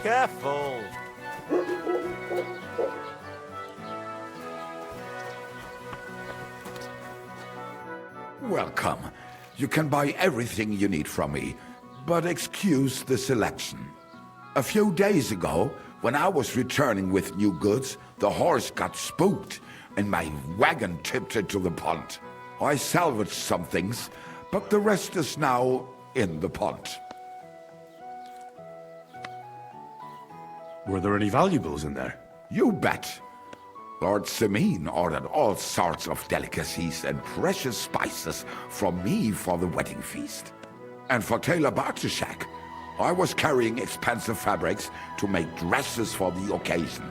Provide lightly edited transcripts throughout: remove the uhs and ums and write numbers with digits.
Careful. Welcome. You can buy everything you need from me, but excuse the selection. A few days ago, when I was returning with new goods, the horse got spooked and my wagon tipped into the pond. I salvaged some things, but the rest is now in the pond. Were there any valuables in there? You bet. Lord Simeon ordered all sorts of delicacies and precious spices from me for the wedding feast. And for Taylor Bartuszak, I was carrying expensive fabrics to make dresses for the occasion.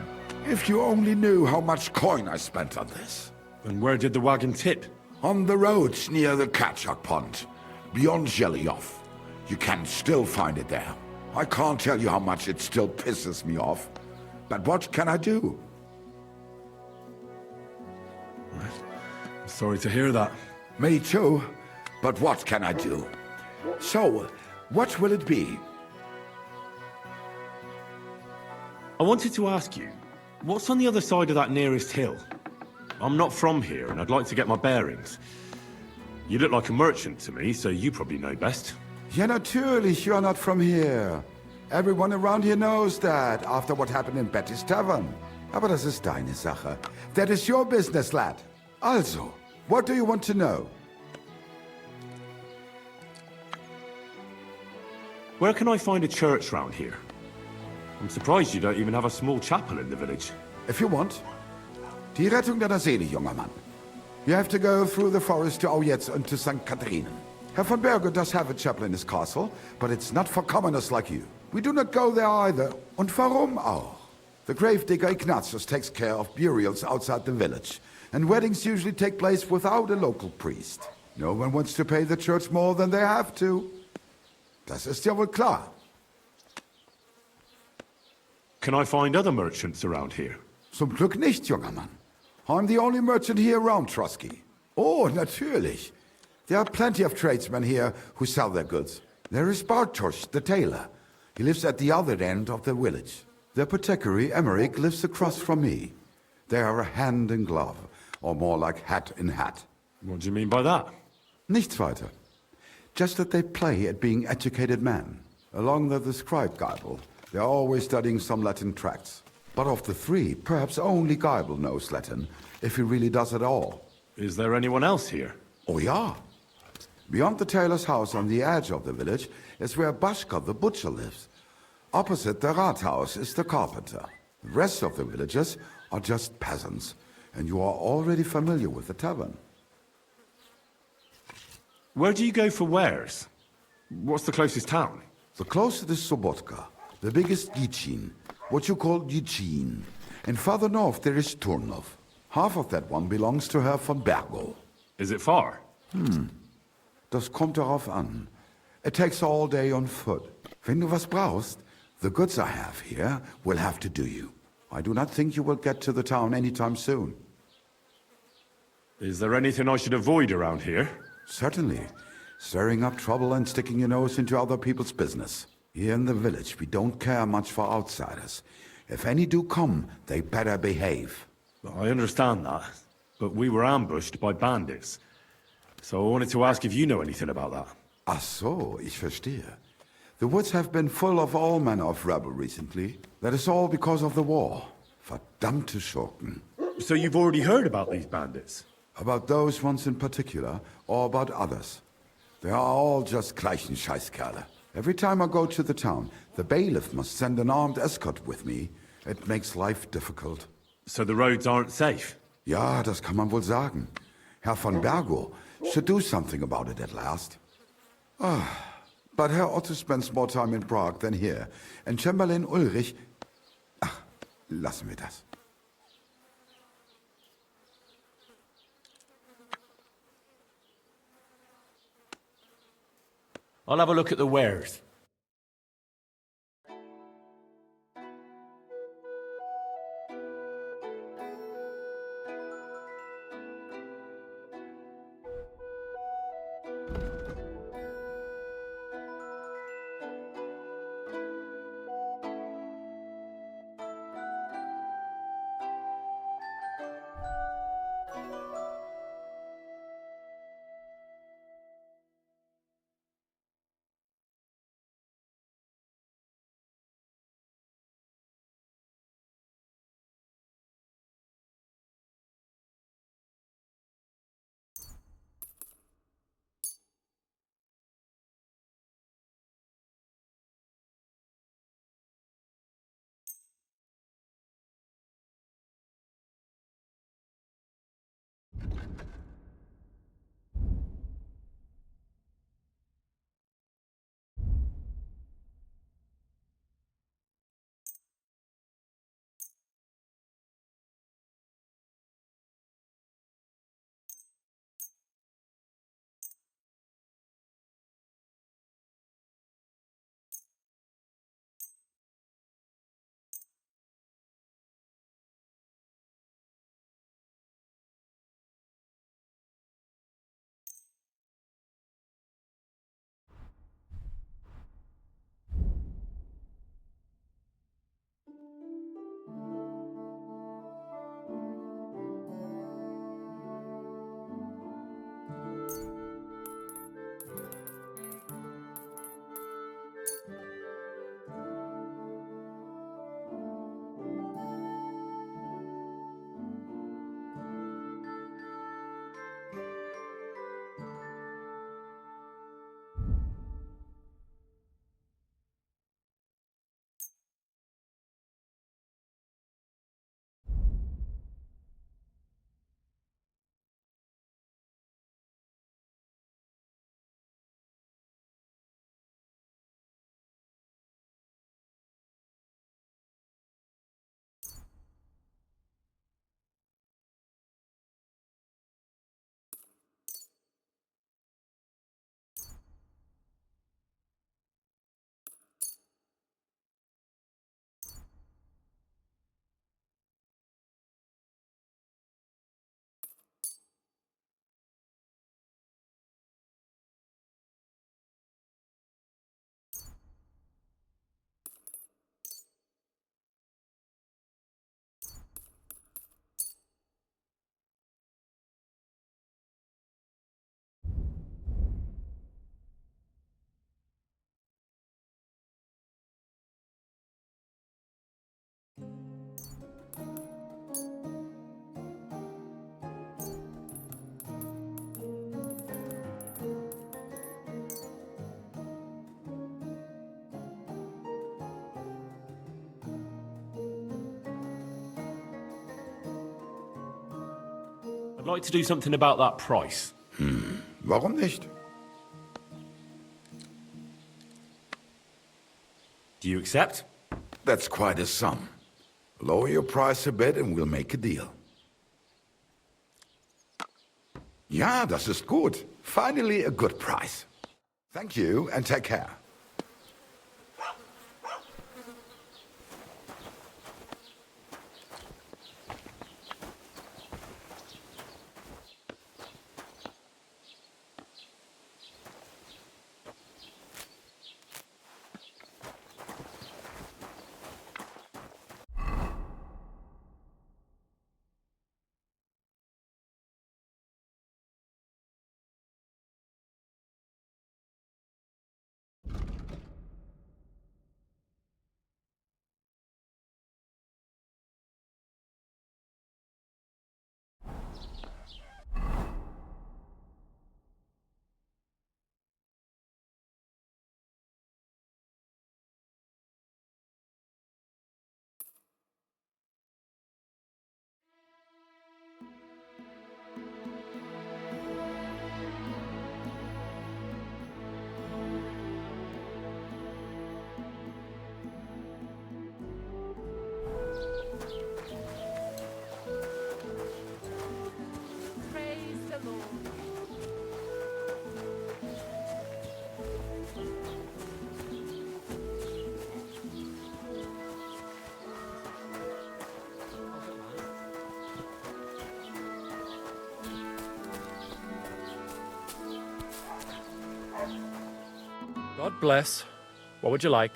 If you only knew how much coin I spent on this. And where did the wagon tip? On the roads near the Katchak Pond, beyond Zhelyov. You can still find it there. I can't tell you how much it still pisses me off. But what can I do? I'm sorry to hear that. Me too. But what can I do? So, what will it be? I wanted to ask you, what's on the other side of that nearest hill? I'm not from here, and I'd like to get my bearings. You look like a merchant to me, so you probably know best. Ja, natürlich, you're not from here. Everyone around here knows that, after what happened in Betty's Tavern. Aber das ist deine Sache. That is your business, lad. Also, what do you want to know? Where can I find a church round here? I'm surprised you don't even have a small chapel in the village. If you want. Die Rettung deiner Seele, junger Mann. You have to go through the forest to Aujetz and to St. Catharinen. Herr von Berger does have a chapel in his castle, but it's not for commoners like you. We do not go there either. Und warum auch? The gravedigger Ignatius takes care of burials outside the village, and weddings usually take place without a local priest. No one wants to pay the church more than they have to. Das ist ja wohl klar. Can I find other merchants around here? Zum Glück nicht, junger Mann. I'm the only merchant here around Troskowitz. Oh, natürlich. There are plenty of tradesmen here who sell their goods. There is Bartosz, the tailor. He lives at the other end of the village. The apothecary, Emmerich, lives across from me. They are hand in glove, or more like hat in hat. What do you mean by that? Nichts weiter. Just that they play at being educated men. Along the scribe Geibel, they are always studying some Latin tracts. But of the three, perhaps only Geibel knows Latin, if he really does at all. Is there anyone else here? Oh ja. Beyond the tailor's house on the edge of the village is where Bashka the butcher lives. Opposite the Rathaus is the carpenter. The rest of the villagers are just peasants, and you are already familiar with the tavern. Where do you go for wares? What's the closest town? The closest is Sobotka, the biggest Yichin, what you call Yichin. And farther north there is Turnov. Half of that one belongs to Herr von Bergo. Is it far? Das kommt darauf an. It takes all day on foot. Wenn du was brauchst, the goods I have here will have to do you. I do not think you will get to the town anytime soon. Is there anything I should avoid around here? Certainly. Stirring up trouble and sticking your nose into other people's business. Here in the village, we don't care much for outsiders. If any do come, they better behave. I understand that, but we were ambushed by bandits. So I wanted to ask if you know anything about that. Ach so, ich verstehe. The woods have been full of all manner of rebel recently. That is all because of the war. Verdammte Schurken. So you've already heard about these bandits? About those ones in particular, or about others. They are all just gleichen Scheißkerle. Every time I go to the town, the bailiff must send an armed escort with me. It makes life difficult. So the roads aren't safe? Ja, das kann man wohl sagen. Herr von Bergo should do something about it at last. But Herr Otto spends more time in Prague than here. And Chamberlain Ulrich... Ach, lassen wir das. I'll have a look at the wares. I'd like to do something about that price. Warum nicht? Do you accept? That's quite a sum. Lower your price a bit and we'll make a deal. Ja, das ist gut. Finally a good price. Thank you and take care. Praise the Lord. God bless. What would you like?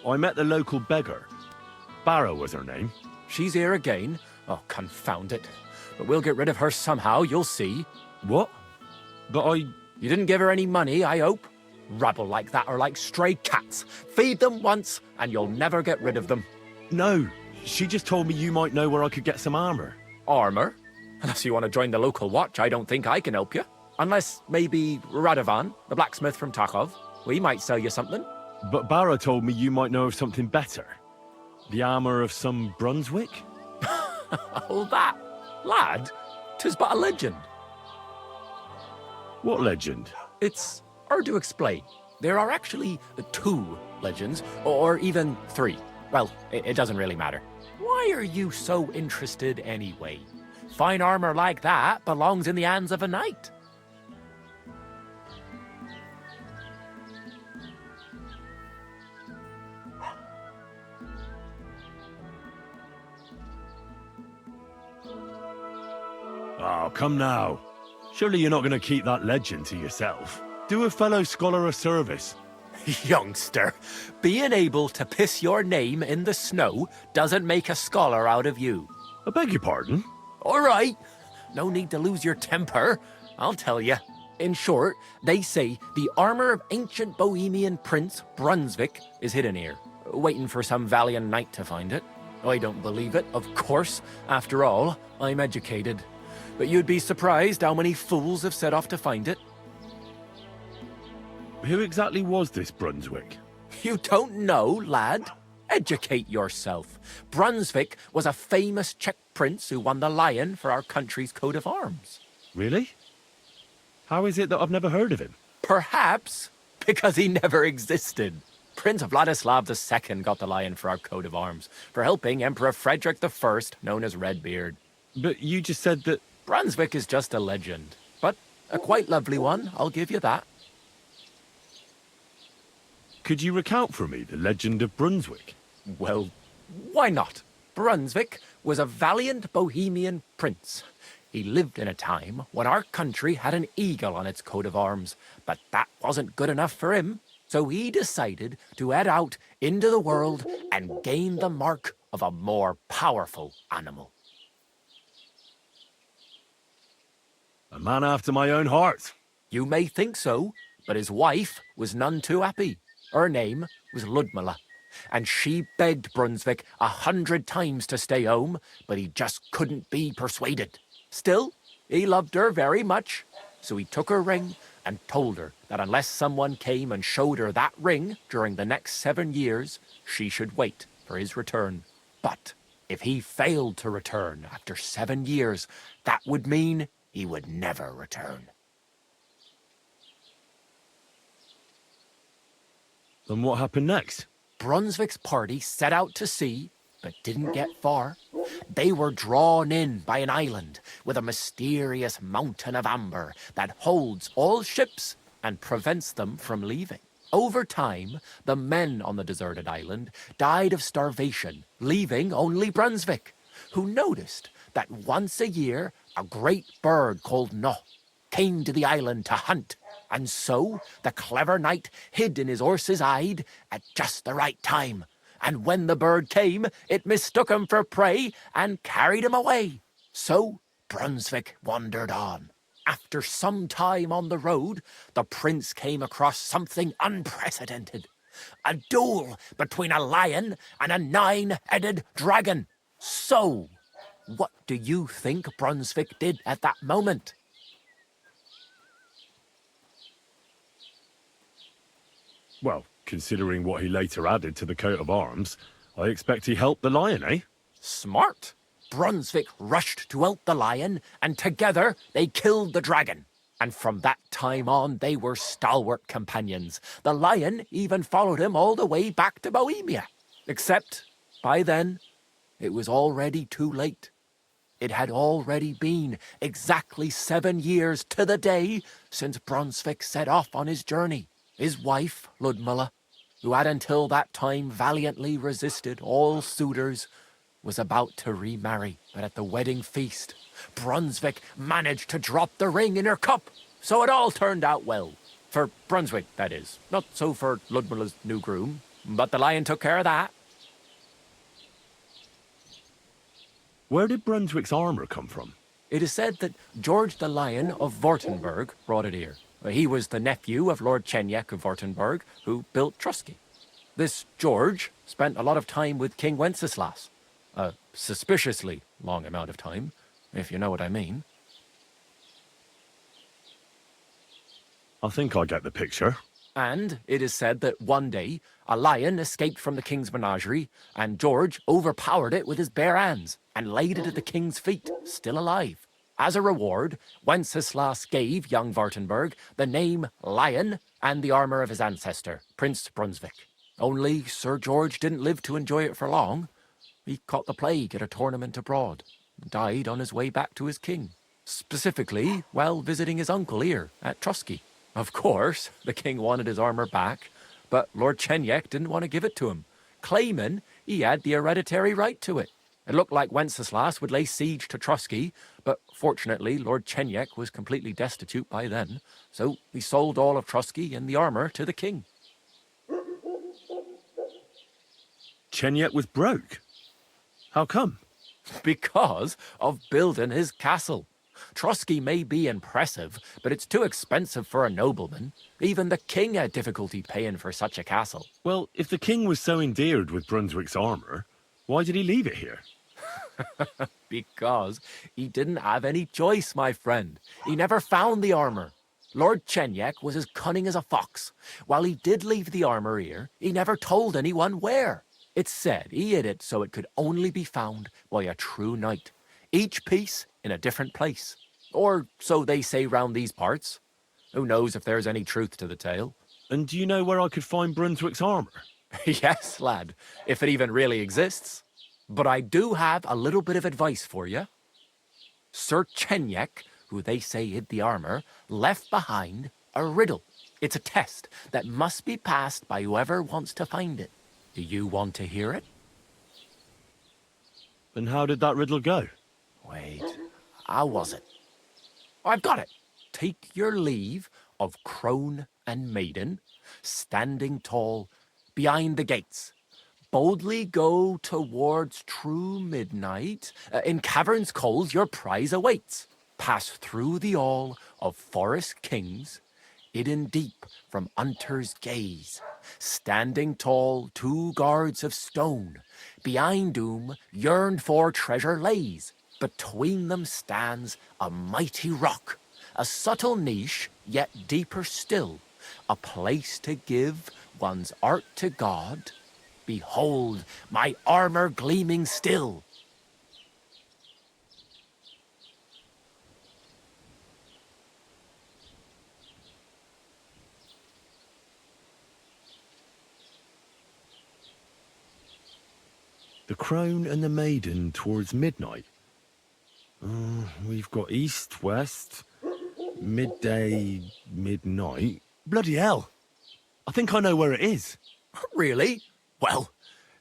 I met the local beggar. Barrow was her name. She's here again? Oh, confound it. But we'll get rid of her somehow, you'll see. What? But I... You didn't give her any money, I hope? Rabble like that are like stray cats. Feed them once, and you'll never get rid of them. No, she just told me you might know where I could get some armor. Armor? Unless you want to join the local watch, I don't think I can help you. Unless, maybe, Radovan, the blacksmith from Takov. We might sell you something. But Barrow told me you might know of something better. The armor of some Brunswick? All that? Lad, 'tis but a legend. What legend? It's hard to explain. There are actually 2 legends, or even 3. Well, it doesn't really matter. Why are you so interested anyway? Fine armor like that belongs in the hands of a knight. Oh, come now. Surely you're not going to keep that legend to yourself. Do a fellow scholar a service. Youngster, being able to piss your name in the snow doesn't make a scholar out of you. I beg your pardon? All right, no need to lose your temper. I'll tell you. In short, they say the armor of ancient Bohemian prince Brunswick is hidden here, waiting for some valiant knight to find it. I don't believe it, of course. After all, I'm educated. But you'd be surprised how many fools have set off to find it. Who exactly was this Brunswick? You don't know, lad? Educate yourself. Brunswick was a famous Czech prince who won the lion for our country's coat of arms. Really? How is it that I've never heard of him? Perhaps because he never existed. Prince Vladislav II got the lion for our coat of arms for helping Emperor Frederick I, known as Redbeard. But you just said that... Brunswick is just a legend, but a quite lovely one, I'll give you that. Could you recount for me the legend of Brunswick? Well, why not? Brunswick was a valiant Bohemian prince. He lived in a time when our country had an eagle on its coat of arms, but that wasn't good enough for him. So he decided to head out into the world and gain the mark of a more powerful animal. A man after my own heart. You may think so, but his wife was none too happy. Her name was Ludmilla, and she begged Brunswick 100 times to stay home, but he just couldn't be persuaded. Still, he loved her very much, so he took her ring and told her that unless someone came and showed her that ring during the next 7 years, she should wait for his return. But If he failed to return after 7 years, that would mean he would never return. Then what happened next? Brunswick's party set out to sea, but didn't get far. They were drawn in by an island with a mysterious mountain of amber that holds all ships and prevents them from leaving. Over time, the men on the deserted island died of starvation, leaving only Brunswick, who noticed that once a year a great bird called Noh came to the island to hunt. And so the clever knight hid in his horse's hide at just the right time. And when the bird came, it mistook him for prey and carried him away. So Brunswick wandered on. After some time on the road, the prince came across something unprecedented. A duel between a lion and a 9-headed dragon. So, what do you think Brunswick did at that moment? Well, considering what he later added to the coat of arms, I expect he helped the lion, eh? Smart. Brunswick rushed to help the lion, and together they killed the dragon. And from that time on, they were stalwart companions. The lion even followed him all the way back to Bohemia. Except, by then, it was already too late. It had already been exactly 7 years to the day since Brunswick set off on his journey. His wife, Ludmilla, who had until that time valiantly resisted all suitors, was about to remarry. But at the wedding feast, Brunswick managed to drop the ring in her cup. So it all turned out well. For Brunswick, that is. Not so for Ludmilla's new groom, but the lion took care of that. Where did Brunswick's armor come from? It is said that George the Lion of Württemberg brought it here. He was the nephew of Lord Chenyek of Württemberg, who built Troskowitz. This George spent a lot of time with King Wenceslas. A suspiciously long amount of time, if you know what I mean. I think I get the picture. And it is said that one day, a lion escaped from the king's menagerie, and George overpowered it with his bare hands and laid it at the king's feet, still alive. As a reward, Wenceslas gave young Württemberg the name Lion and the armor of his ancestor, Prince Brunswick. Only Sir George didn't live to enjoy it for long. He caught the plague at a tournament abroad, and died on his way back to his king. Specifically, while visiting his uncle here at Troskowitz. Of course, the king wanted his armor back, but Lord Chenyek didn't want to give it to him, claiming he had the hereditary right to it. It looked like Wenceslas would lay siege to Troskowitz, but fortunately Lord Chenyek was completely destitute by then, so he sold all of Troskowitz and the armor to the king. Chenyek was broke. How come? Because of building his castle. Troskowitz may be impressive, but it's too expensive for a nobleman. Even the king had difficulty paying for such a castle. Well, if the king was so endeared with Brunswick's armor, why did he leave it here? Because he didn't have any choice, my friend. He never found the armor. Lord Chenyek was as cunning as a fox. While he did leave the armor here, he never told anyone where. It's said he hid it so it could only be found by a true knight. Each piece in a different place. Or so they say round these parts. Who knows if there's any truth to the tale? And do you know where I could find Brunswick's armor? Yes, lad, if it even really exists. But I do have a little bit of advice for you. Sir Chenyek, who they say hid the armor, left behind a riddle. It's a test that must be passed by whoever wants to find it. Do you want to hear it? And how did that riddle go? Wait, how was it? I've got it. Take your leave of crone and maiden, standing tall behind the gates. Boldly go towards true midnight. In caverns cold your prize awaits. Pass through the all of forest kings, hidden deep from hunter's gaze. Standing tall, 2 guards of stone, behind whom yearned for treasure lays. Between them stands a mighty rock, a subtle niche, yet deeper still, a place to give one's art to God. Behold my armor gleaming still. crone and the maiden towards midnight. We've got east, west, midday, midnight. Bloody hell. I think I know where it is. Really? Well,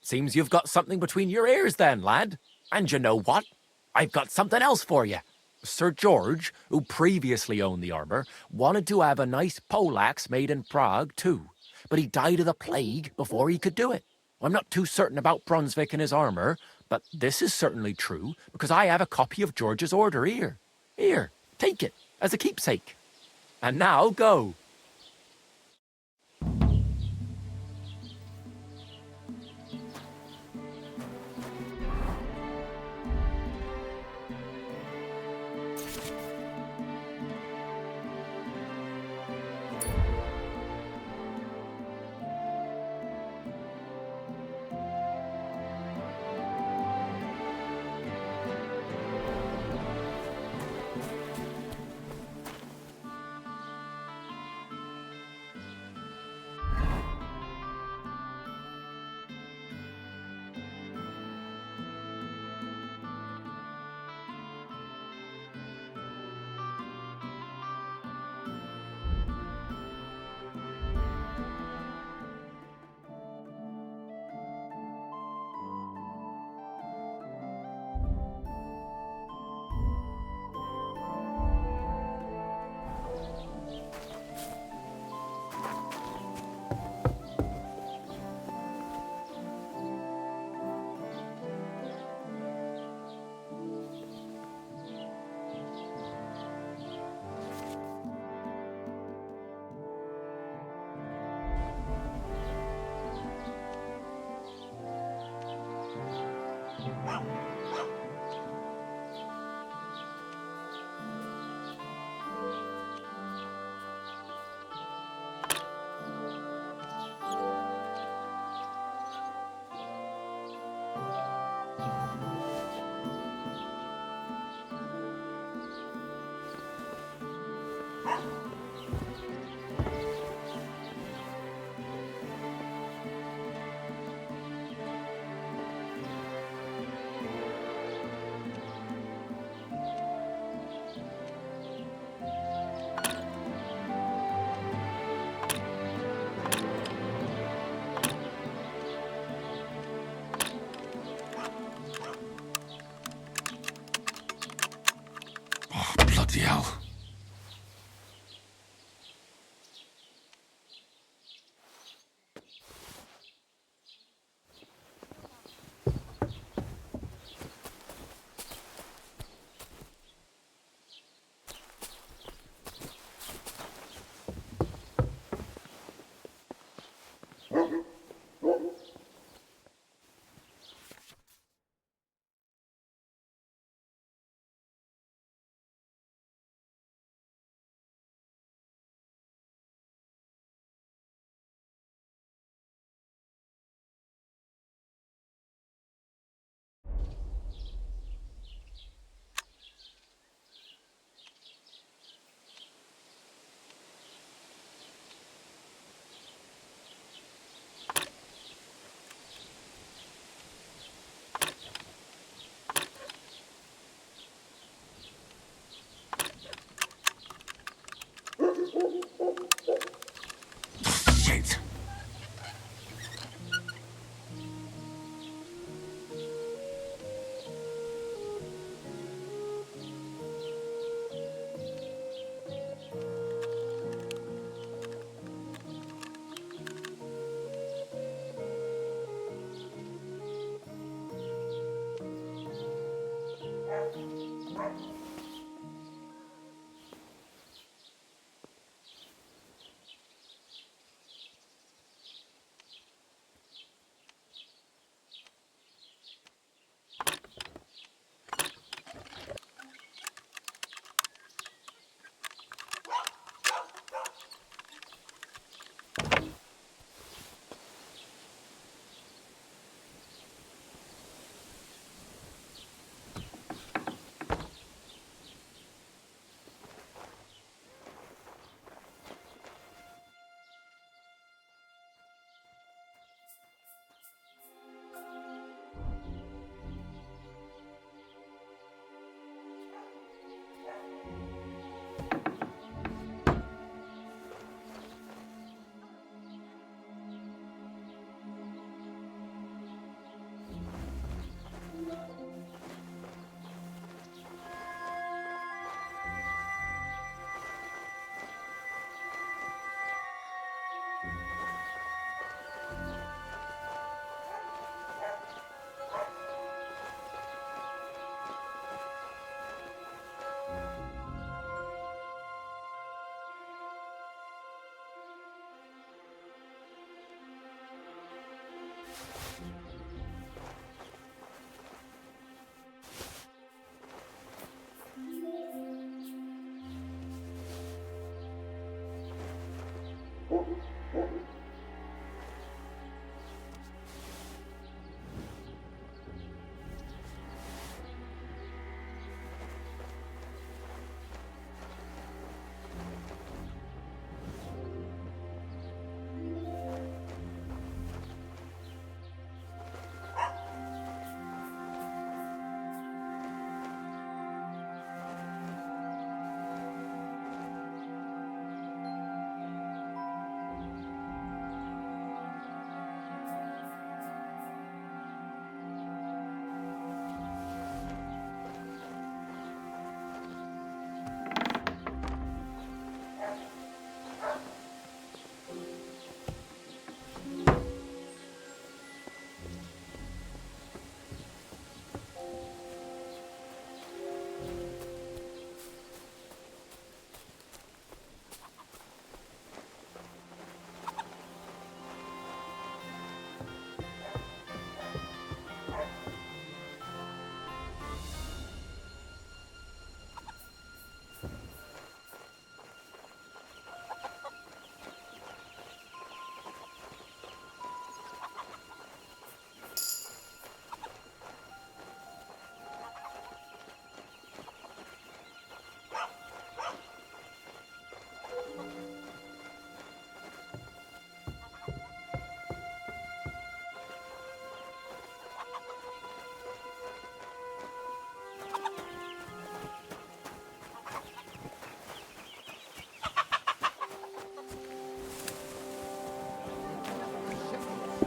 seems you've got something between your ears then, lad. And you know what? I've got something else for you. Sir George, who previously owned the armour, wanted to have a nice poleaxe made in Prague too, but he died of the plague before he could do it. I'm not too certain about Brunswick and his armour, but this is certainly true, because I have a copy of George's order here. Here, take it, as a keepsake. And now go.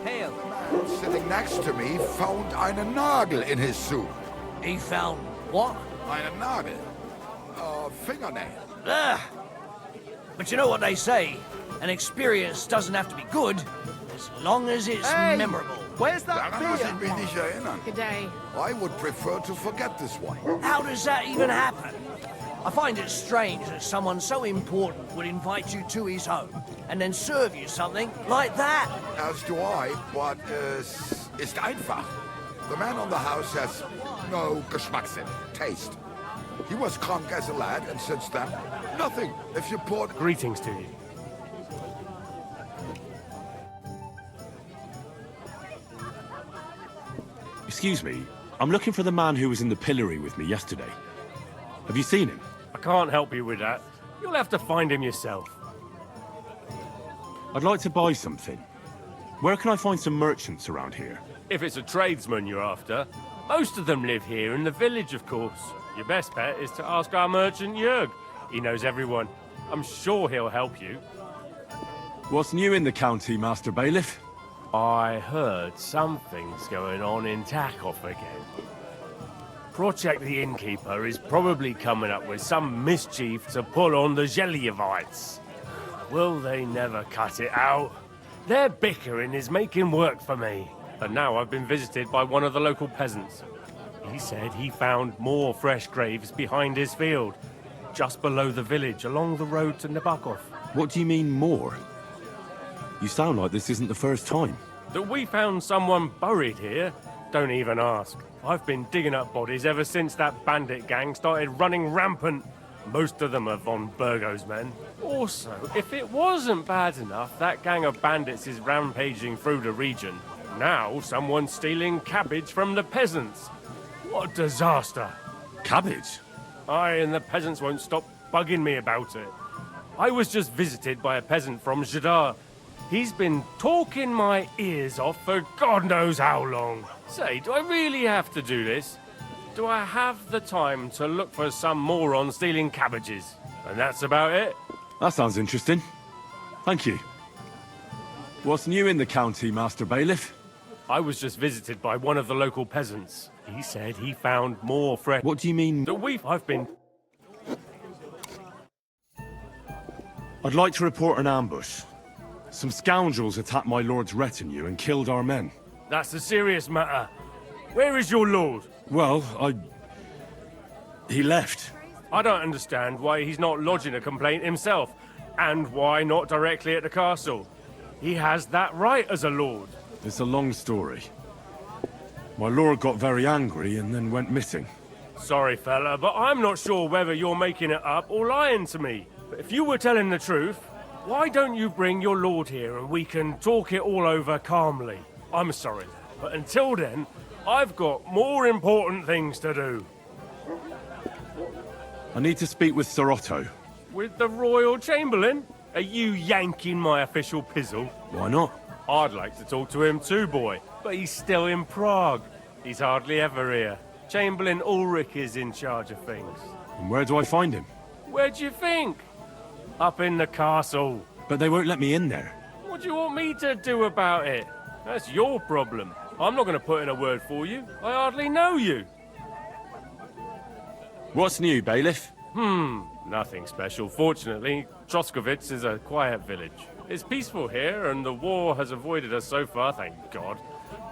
Hail. Sitting next to me found einen Nagel in his suit. He found what? Einen Nagel. A fingernail. Ah. But you know what they say? An experience doesn't have to be good, as long as it's memorable. Where's that Daran muss ich beer? mich nicht erinnern. Good day. I would prefer to forget this one. How does that even happen? I find it strange that someone so important would invite you to his home and then serve you something like that. As do I, but ist einfach. The man on the house has no Geschmackssinn, taste. He was crunk as a lad, and since then, nothing. If you poured... Greetings to you. Excuse me, I'm looking for the man who was in the pillory with me yesterday. Have you seen him? I can't help you with that. You'll have to find him yourself. I'd like to buy something. Where can I find some merchants around here? If it's a tradesman you're after, most of them live here in the village, of course. Your best bet is to ask our merchant Jörg. He knows everyone. I'm sure he'll help you. What's new in the county, Master Bailiff? I heard something's going on in Takoff again. Project the Innkeeper is probably coming up with some mischief to pull on the Gelievites. Will they never cut it out? Their bickering is making work for me. And now I've been visited by one of the local peasants. He said he found more fresh graves behind his field, just below the village, along the road to Nabokov. What do you mean, more? You sound like this isn't the first time. That we found someone buried here? Don't even ask. I've been digging up bodies ever since that bandit gang started running rampant. Most of them are von Burgo's men. Also, if it wasn't bad enough, that gang of bandits is rampaging through the region. Now someone's stealing cabbage from the peasants. What a disaster. Cabbage? Aye, and the peasants won't stop bugging me about it. I was just visited by a peasant from Jadar. He's been talking my ears off for God knows how long. Say, do I really have to do this? Do I have the time to look for some moron stealing cabbages? And that's about it. That sounds interesting. Thank you. What's new in the county, Master Bailiff? I was just visited by one of the local peasants. He said he found more fresh... What do you mean? I've been... I'd like to report an ambush. Some scoundrels attacked my lord's retinue and killed our men. That's a serious matter. Where is your lord? Well, he left. I don't understand why he's not lodging a complaint himself, and why not directly at the castle. He has that right as a lord. It's a long story. My lord got very angry and then went missing. Sorry, fella, but I'm not sure whether you're making it up or lying to me. But if you were telling the truth, Why don't you bring your lord here and we can talk it all over calmly? I'm sorry, but until then, I've got more important things to do. I need to speak with Sir Otto. With the Royal Chamberlain? Are you yanking my official pizzle? Why not? I'd like to talk to him too, boy, but he's still in Prague. He's hardly ever here. Chamberlain Ulrich is in charge of things. And where do I find him? Where do you think? Up in the castle. But they won't let me in there. What do you want me to do about it? That's your problem. I'm not going to put in a word for you. I hardly know you. What's new, bailiff? Nothing special. Fortunately, Troskowitz is a quiet village. It's peaceful here, and the war has avoided us so far, thank God.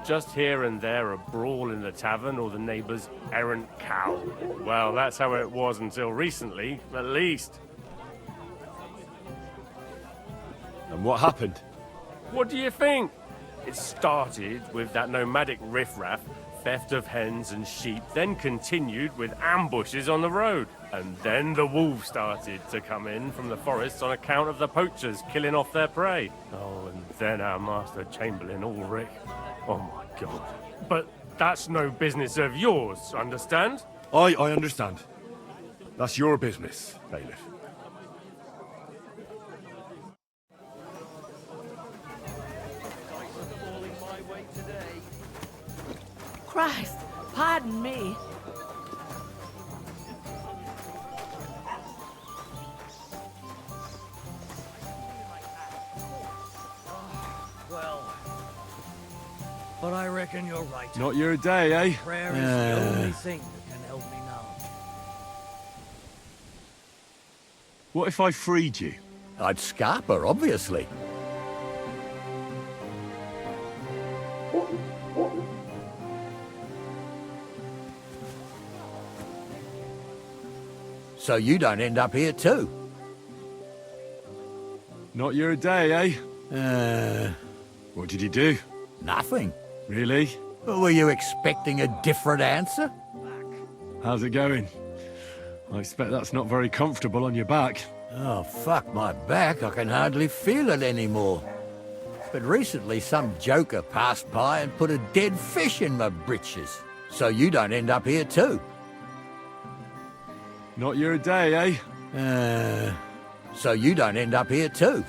Just here and there a brawl in the tavern or the neighbour's errant cow. Well, that's how it was until recently, at least. And what happened? What do you think? It started with that nomadic riffraff, theft of hens and sheep, then continued with ambushes on the road. And then the wolves started to come in from the forests on account of the poachers killing off their prey. Oh, and then our master Chamberlain Ulrich. Oh my God. But that's no business of yours, understand? I understand. That's your business, bailiff. Christ, pardon me. Well, but I reckon you're right. Not your day, eh? Prayer is the only thing that can help me now. What if I freed you? I'd scarp her, obviously. So you don't end up here too. Not your day, eh? What did you do? Nothing. Really? Were you expecting a different answer? How's it going? I expect that's not very comfortable on your back. Oh, fuck my back. I can hardly feel it anymore. But recently some joker passed by and put a dead fish in my britches. So you don't end up here too. Not your day, eh? So you don't end up here too.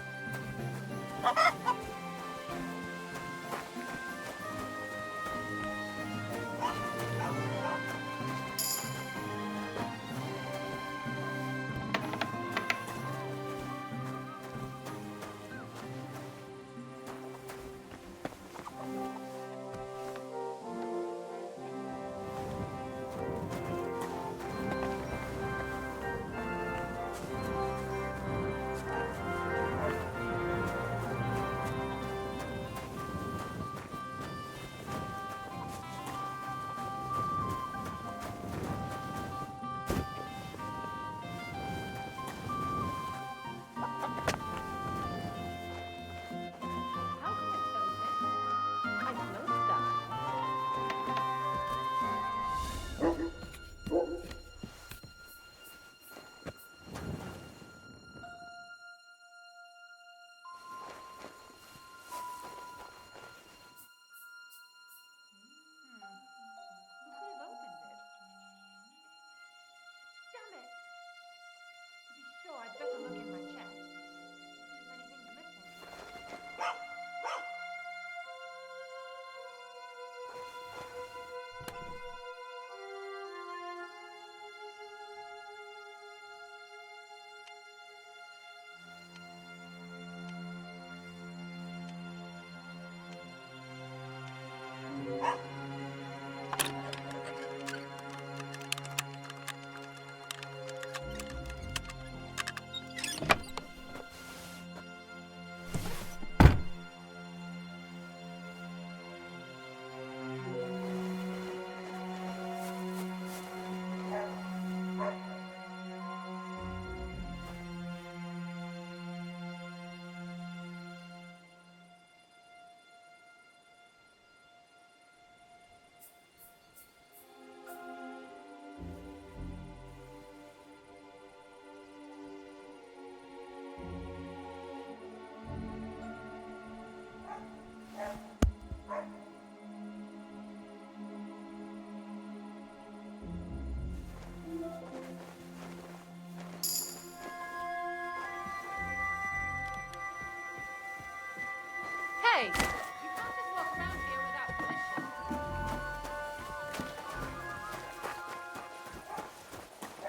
Hey! You can't just walk around here without permission.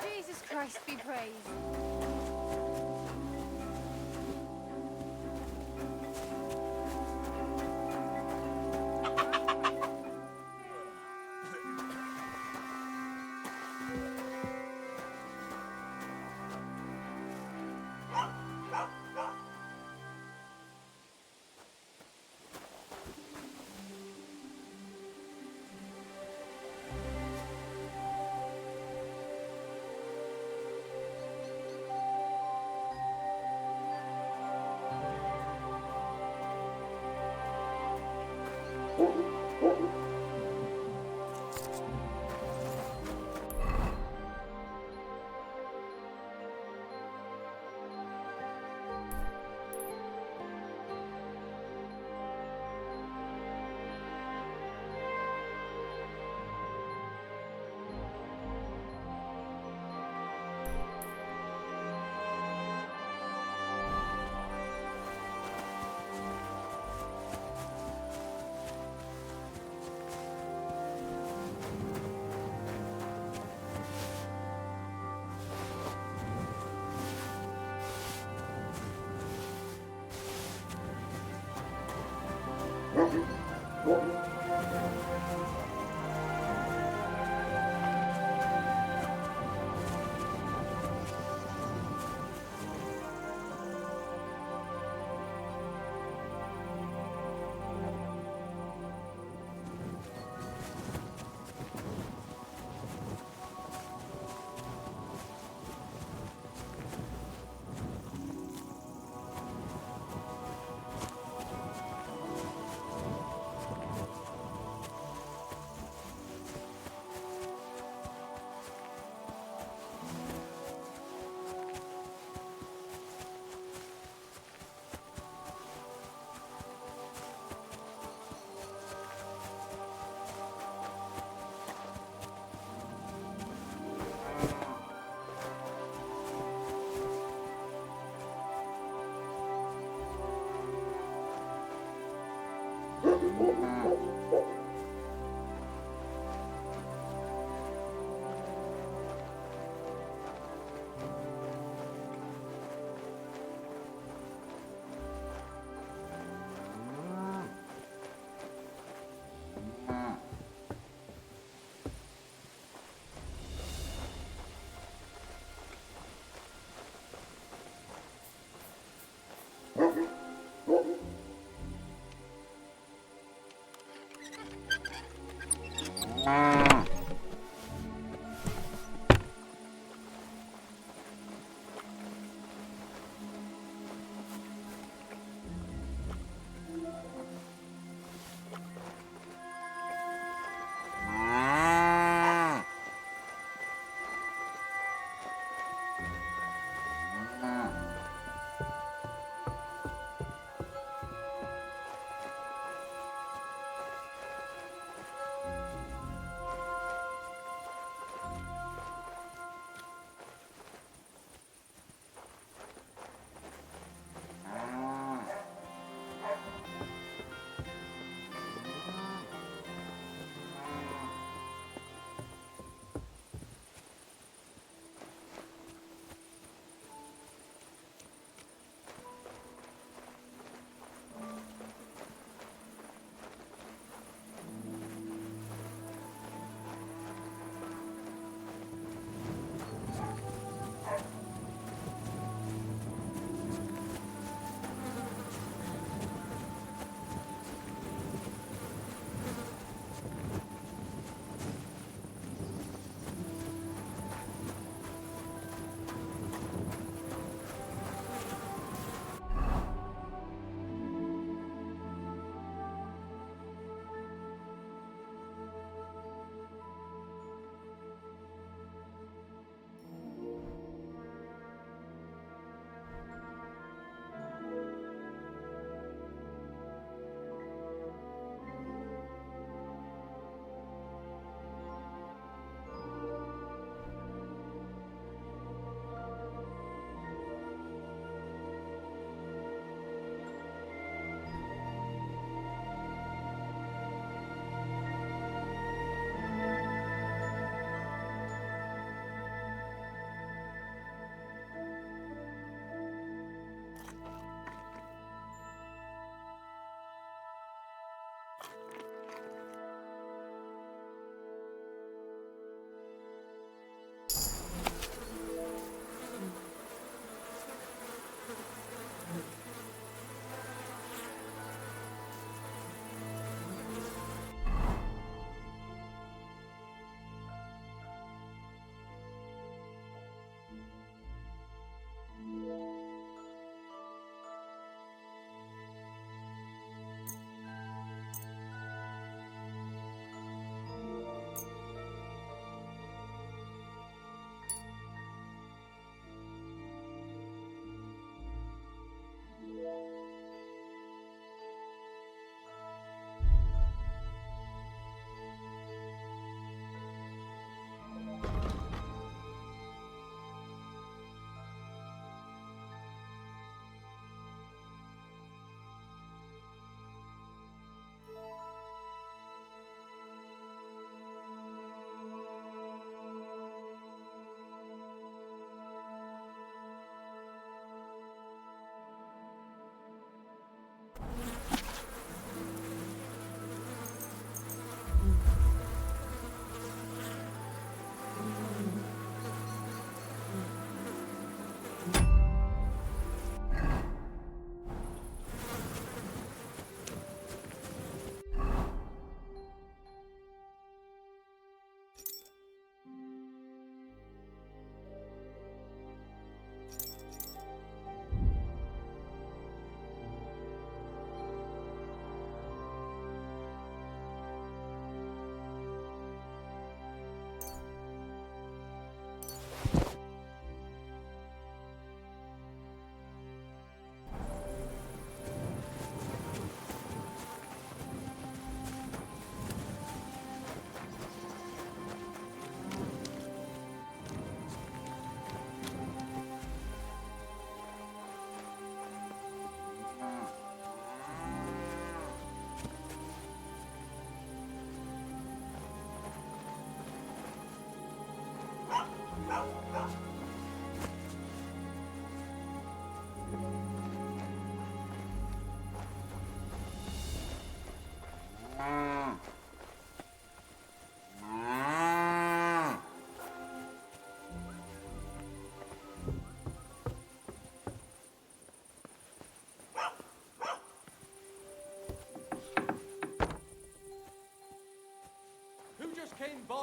Jesus Christ be praised.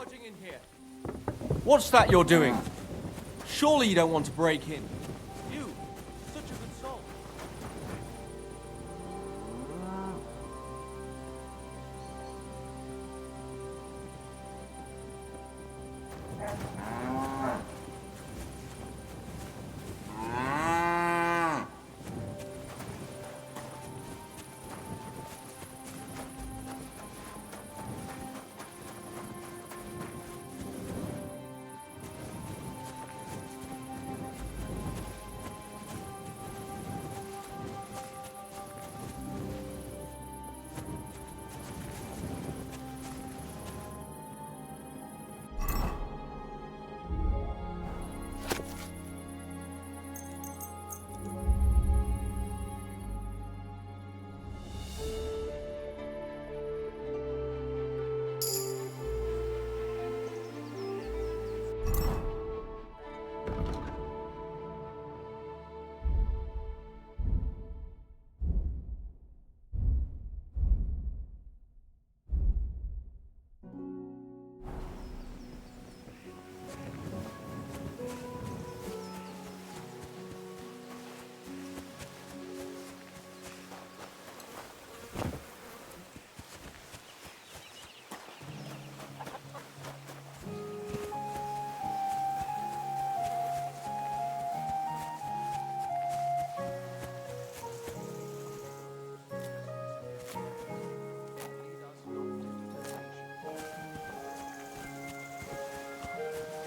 barging in here? What's that you're doing? Surely you don't want to break in. You, such a good soul.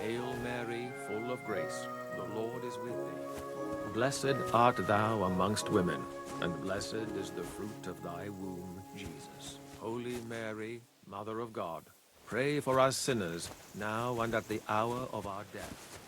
Hail Mary, full of grace, the Lord is with thee. Blessed art thou amongst women, and blessed is the fruit of thy womb, Jesus. Holy Mary, Mother of God, pray for us sinners, now and at the hour of our death.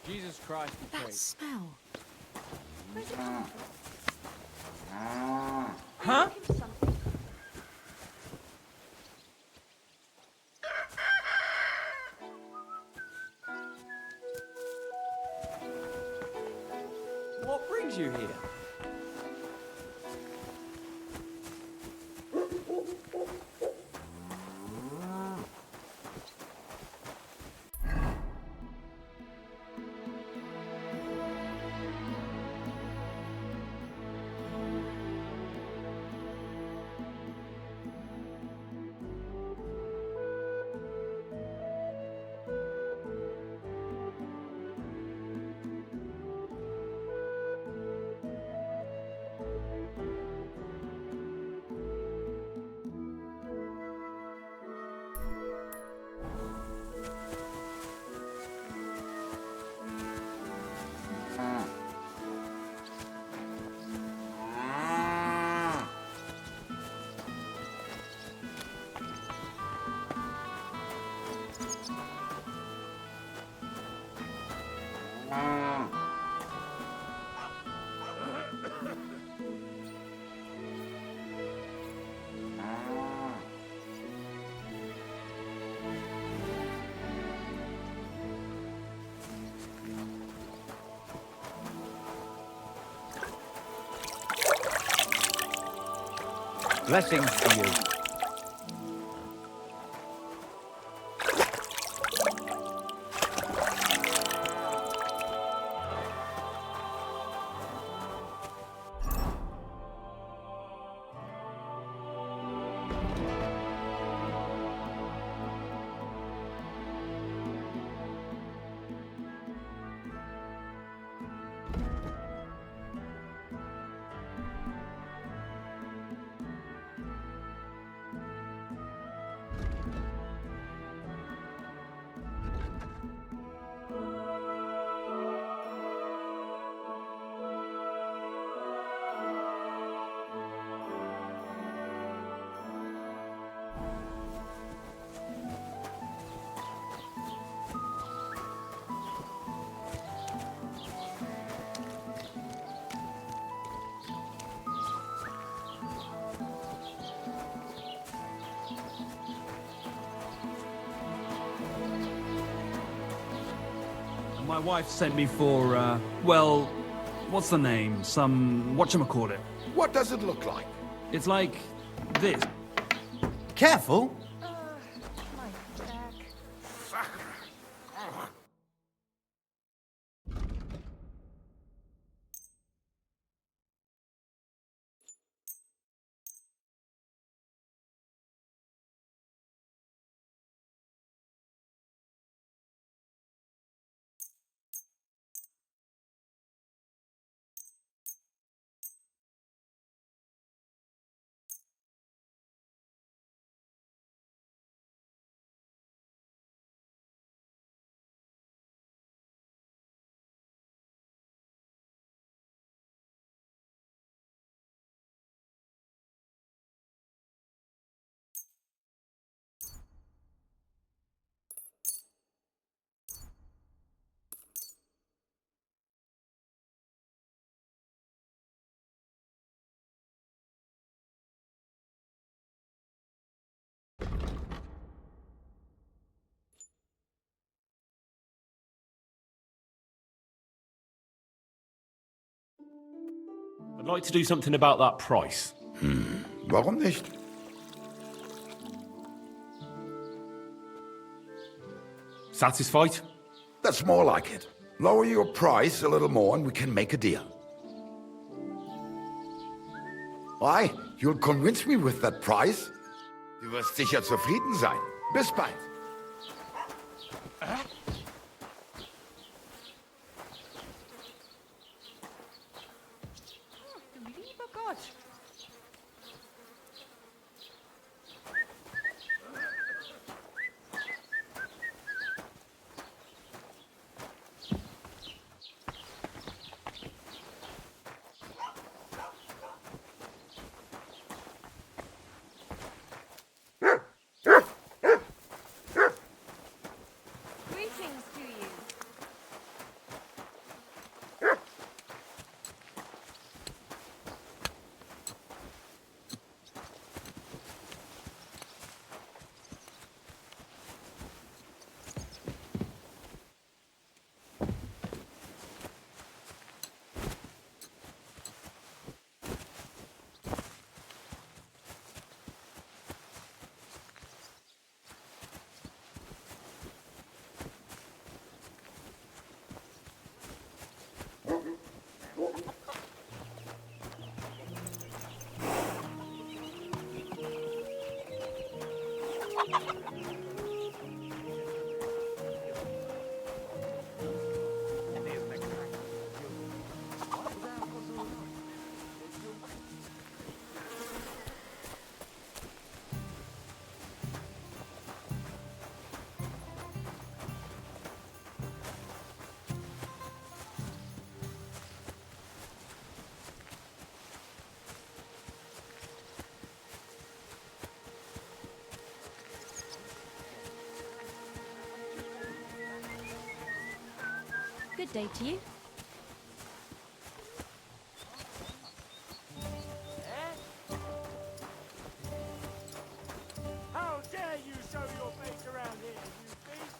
Jesus Christ be That praised. smell. Where's it coming from? Huh? Looking for something. What brings you here? Blessings to you. My wife sent me for, well, what's the name? Some whatchamacallit. What does it look like? It's like this. Careful! My back. I'd like to do something about that price. Warum nicht? Satisfied? That's more like it. Lower your price a little more and we can make a deal. Why? You'll convince me with that price? Du wirst sicher zufrieden sein. Bis bald. Lieber Gott. Greetings to you. Good day to you. How dare you show your face around here, you thief!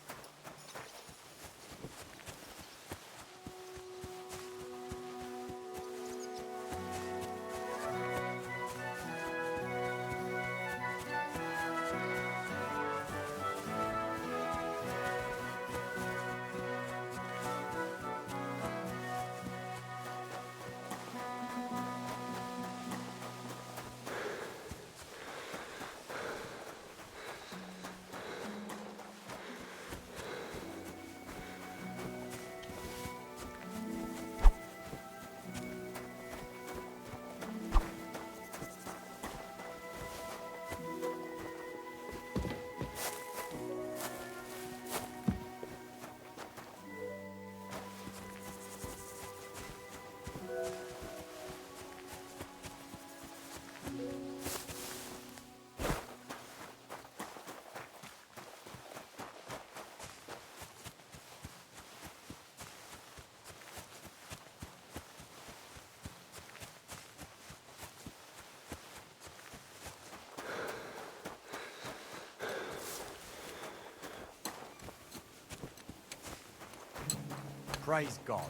Praise God.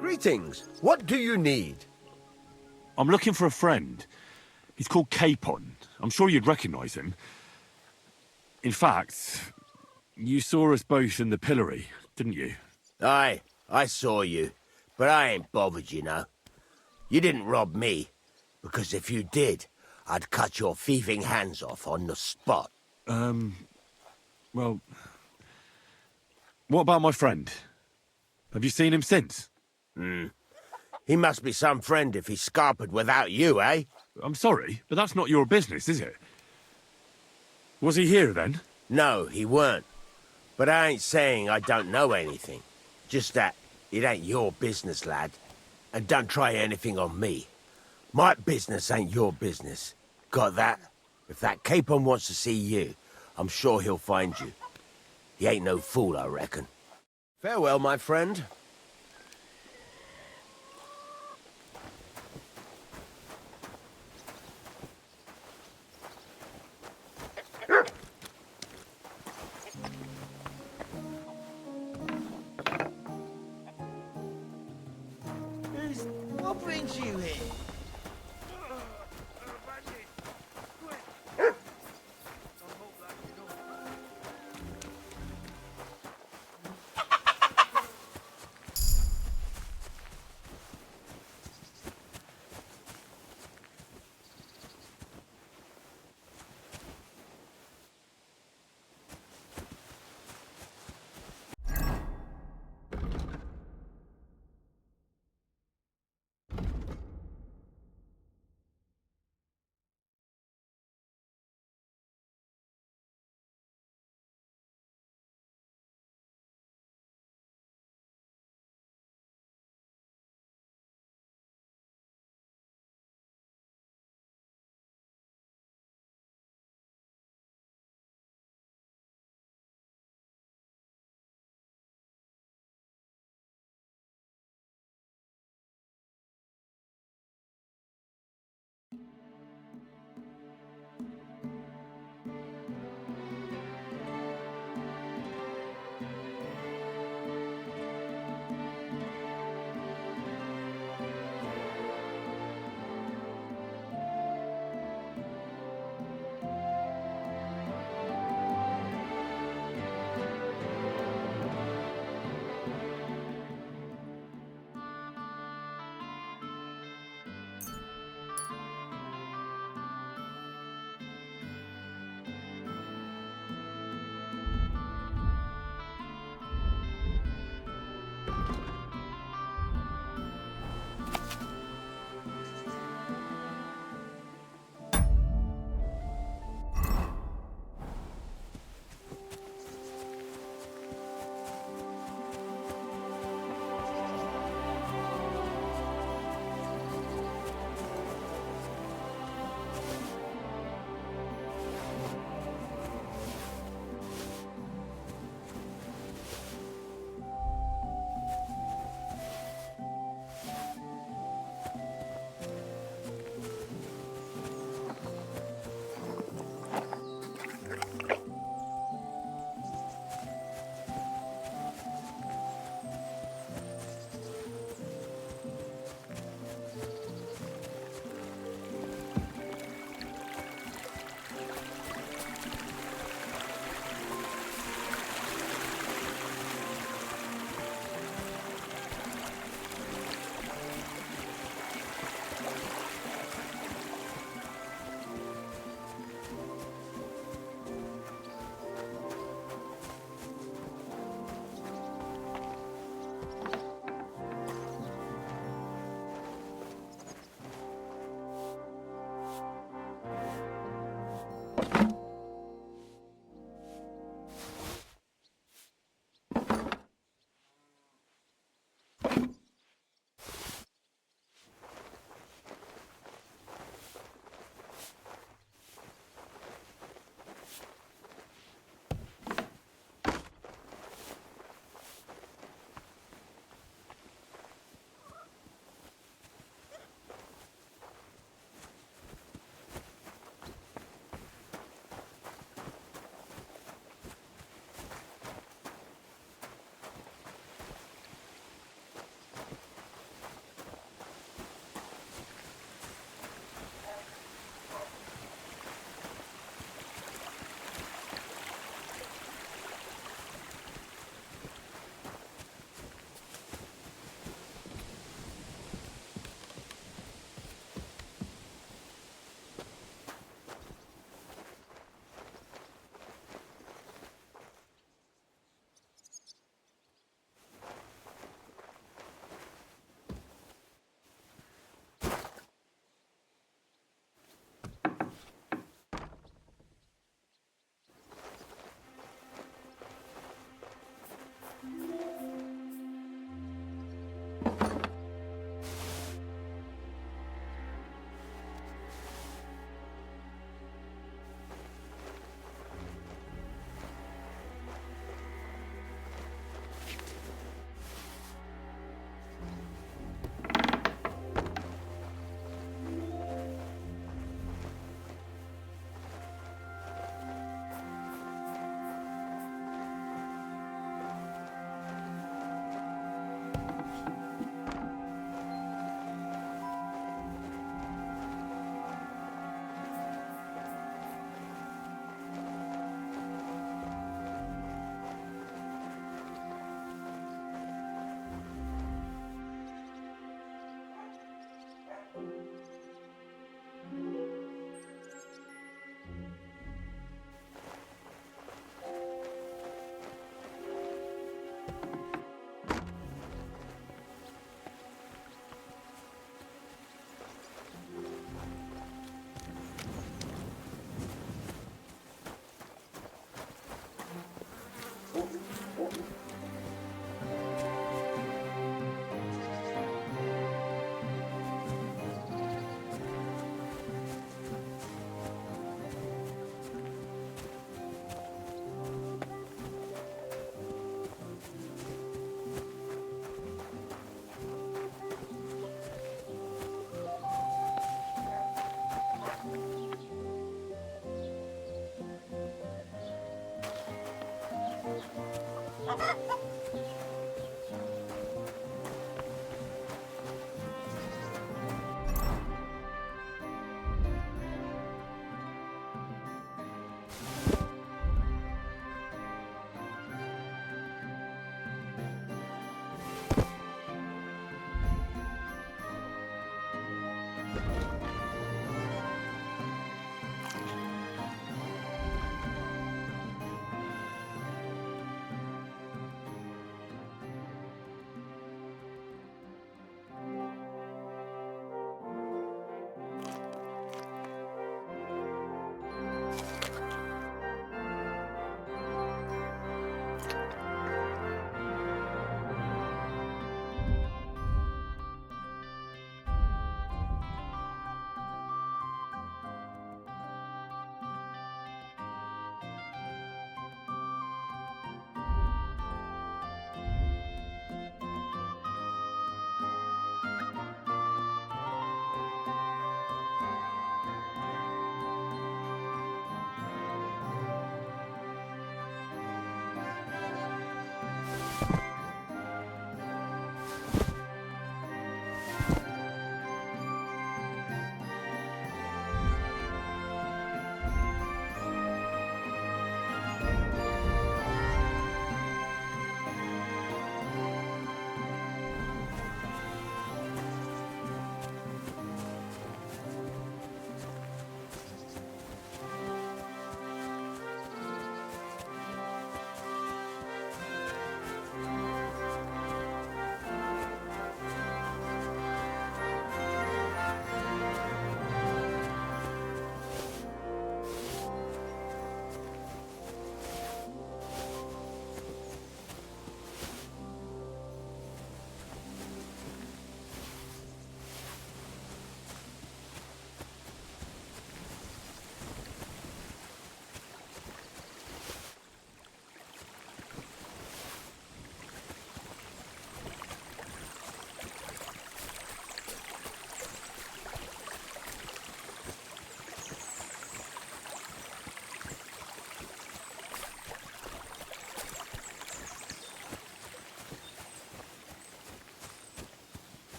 Greetings. What do you need? I'm looking for a friend. He's called Capon. I'm sure you'd recognize him. In fact, you saw us both in the pillory, didn't you? Aye, I saw you. But I ain't bothered, you know. You didn't rob me. Because if you did, I'd cut your thieving hands off on the spot. Well... What about my friend? Have you seen him since? He must be some friend if he scarpered without you, eh? I'm sorry, but that's not your business, is it? Was he here, then? No, he weren't. But I ain't saying I don't know anything. Just that it ain't your business, lad. And don't try anything on me. My business ain't your business. Got that? If that Capon wants to see you, I'm sure he'll find you. He ain't no fool, I reckon. Farewell, my friend. What brings you here?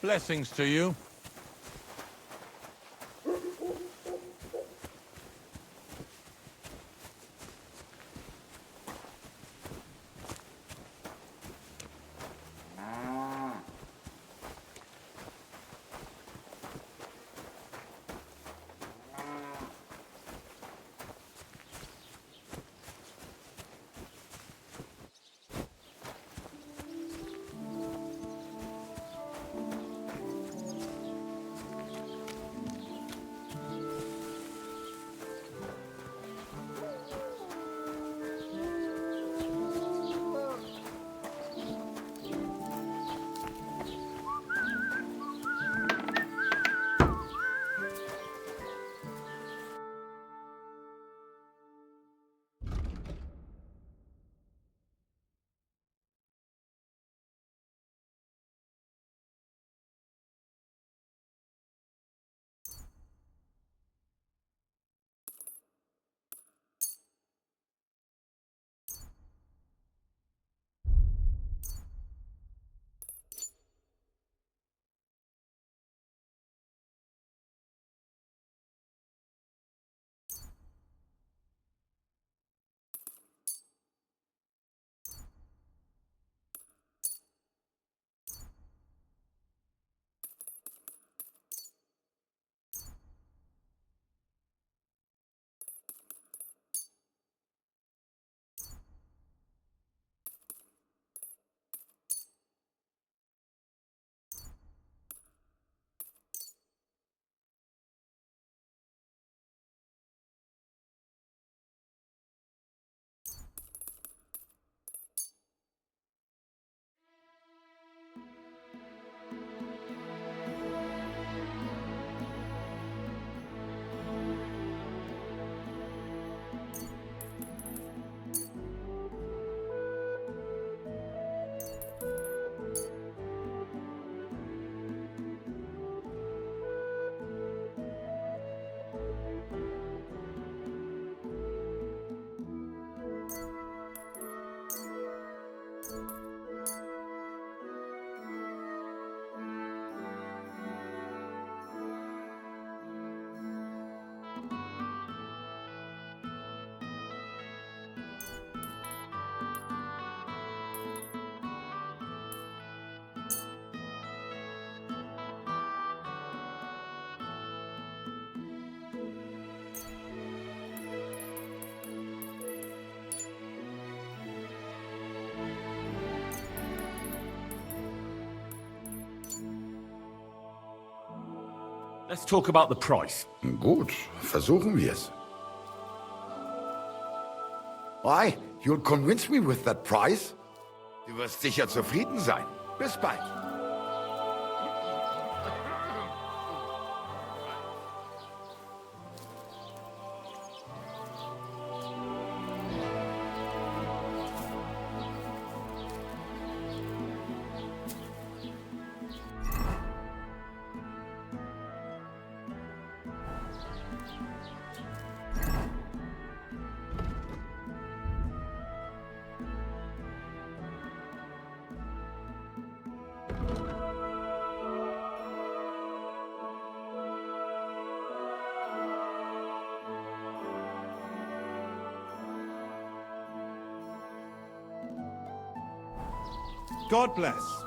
Blessings to you. Let's talk about the price. Gut, versuchen wir's. Why? You'll convince me with that price? Du wirst sicher zufrieden sein. Bis bald. God bless.